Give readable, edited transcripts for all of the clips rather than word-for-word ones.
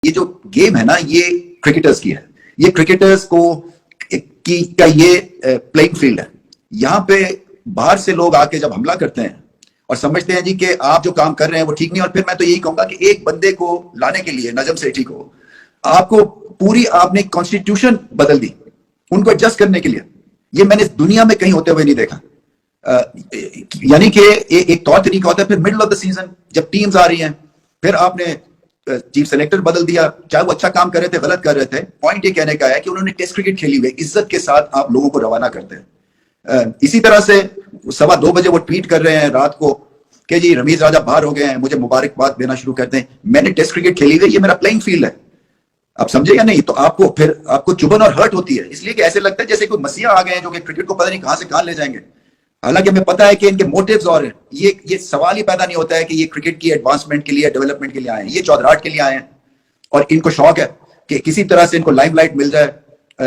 ये जो गेम है ना, ये क्रिकेटर्स की है, ये क्रिकेटर्स को का ये प्लेइंग फील्ड है। यहाँ पे बाहर से लोग आके जब हमला करते हैं और समझते हैं जी कि आप जो काम कर रहे हैं वो ठीक नहीं, और फिर मैं तो यही कहूंगा कि एक बंदे को लाने के लिए, नजम सेठी को, आपको पूरी आपने कॉन्स्टिट्यूशन बदल दी उनको एडजस्ट करने के लिए। ये मैंने दुनिया में कहीं होते हुए नहीं देखा। यानी कि एक तौर तरीका होता है, फिर मिडल ऑफ द सीजन जब टीम्स आ रही हैं, फिर आपने चीफ सेलेक्टर बदल दिया, चाहे वो अच्छा काम कर रहे थे गलत कर रहे थे। पॉइंट ये कहने का है कि उन्होंने टेस्ट क्रिकेट खेली हुई, इज्जत के साथ आप लोगों को रवाना करते हैं। इसी तरह से 2:15 बजे वो ट्वीट कर रहे हैं रात को कि जी रमीज राजा बाहर हो गए हैं, मुझे मुबारकबाद देना शुरू करते हैं। मैंने टेस्ट क्रिकेट खेली हुई, ये मेरा प्लेइंग फील्ड है। आप समझे या नहीं? तो आपको चुभन और हर्ट होती है, इसलिए कि ऐसे लगता है जैसे कोई मसीहा आ गए हैं जो कि क्रिकेट को पता नहीं कहां से कहां ले जाएंगे। हालांकि हमें पता है कि इनके मोटिव्स और हैं। ये सवाल ही पैदा नहीं होता है कि ये क्रिकेट की एडवांसमेंट के लिए, डेवलपमेंट के लिए आए हैं। ये चौधराट के लिए आए हैं और इनको शौक है कि किसी तरह से इनको लाइमलाइट मिल जाए,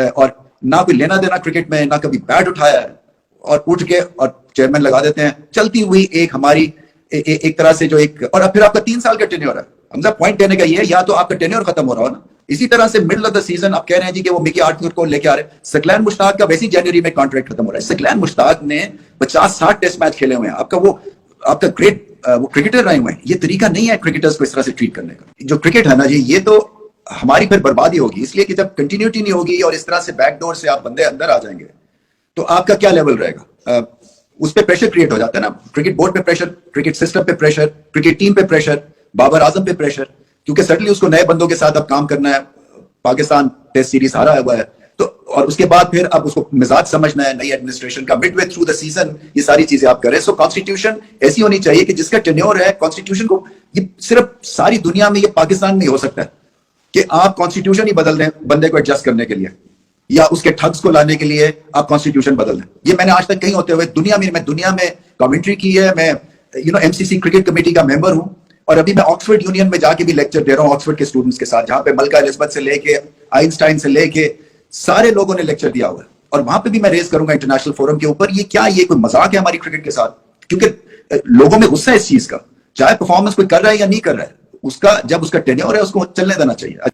और ना कोई लेना देना क्रिकेट में, ना कभी बैट उठाया है, और उठ के और चेयरमैन लगा देते हैं। चलती हुई एक हमारी एक तरह से जो एक, और फिर आपका 3 साल का टेन्योर है। हमजा पॉइंट कहने का ये है, या तो आपका टेन्योर खत्म हो रहा हो ना। इसी तरह से मिडिल ऑफ द सीजन आप कह रहे हैं जी कि वो मिकी आर्थर को लेके आ रहे हैं। सकलैन मुश्ताक का वैसी जनवरी में कॉन्ट्रैक्ट खत्म हो रहा है। सकलैन मुश्ताक ने 50-60 टेस्ट मैच खेले हुए हैं। आपका ग्रेट वो क्रिकेटर रहे हुए हैं। ये तरीका नहीं है क्रिकेटर्स को इस तरह से ट्रीट करने का। जो क्रिकेट है ना जी, ये तो हमारी फिर बर्बादी होगी, इसलिए कि जब कंटिन्यूटी नहीं होगी और इस तरह से बैकडोर से आप बंदे अंदर आ जाएंगे तो आपका क्या लेवल रहेगा। उस पर प्रेशर क्रिएट हो जाता है ना, क्रिकेट बोर्ड पे प्रेशर, क्रिकेट सिस्टम पे प्रेशर, क्रिकेट टीम पे प्रेशर, बाबर आजम पे प्रेशर, क्योंकि सडनली उसको नए बंदों के साथ अब काम करना है। पाकिस्तान टेस्ट सीरीज हारा हुआ है, तो और उसके बाद फिर अब उसको मिजाज समझना है नई एडमिनिस्ट्रेशन का। मिडवे थ्रू द सीजन ये सारी चीजें आप करें। सो कॉन्स्टिट्यूशन ऐसी होनी चाहिए कि जिसका टेन्योर है, कॉन्स्टिट्यूशन को, ये सिर्फ सारी दुनिया में, ये पाकिस्तान में हो सकता है कि आप कॉन्स्टिट्यूशन ही बदल दें बंदे को एडजस्ट करने के लिए, या उसके ठग्स को लाने के लिए आप कॉन्स्टिट्यूशन बदल दें। ये मैंने आज तक कहीं होते हुए दुनिया में कमेंट्री की है। मैं एमसीसी क्रिकेट कमेटी का मेंबर हूं, और अभी मैं ऑक्सफोर्ड यूनियन में जाके भी लेक्चर दे रहा हूं ऑक्सफोर्ड के स्टूडेंट्स के साथ, जहां पे मलका एलिजबेथ से लेके आइंस्टाइन से लेके सारे लोगों ने लेक्चर दिया हुआ है। और वहां पे भी मैं रेज करूंगा इंटरनेशनल फोरम के ऊपर, ये कोई मजाक है हमारी क्रिकेट के साथ? क्योंकि लोगों में गुस्सा है इस चीज का, चाहे परफॉर्मेंस कोई कर रहा है या नहीं कर रहा है, जब उसका टेन्योर है उसको चलने देना चाहिए।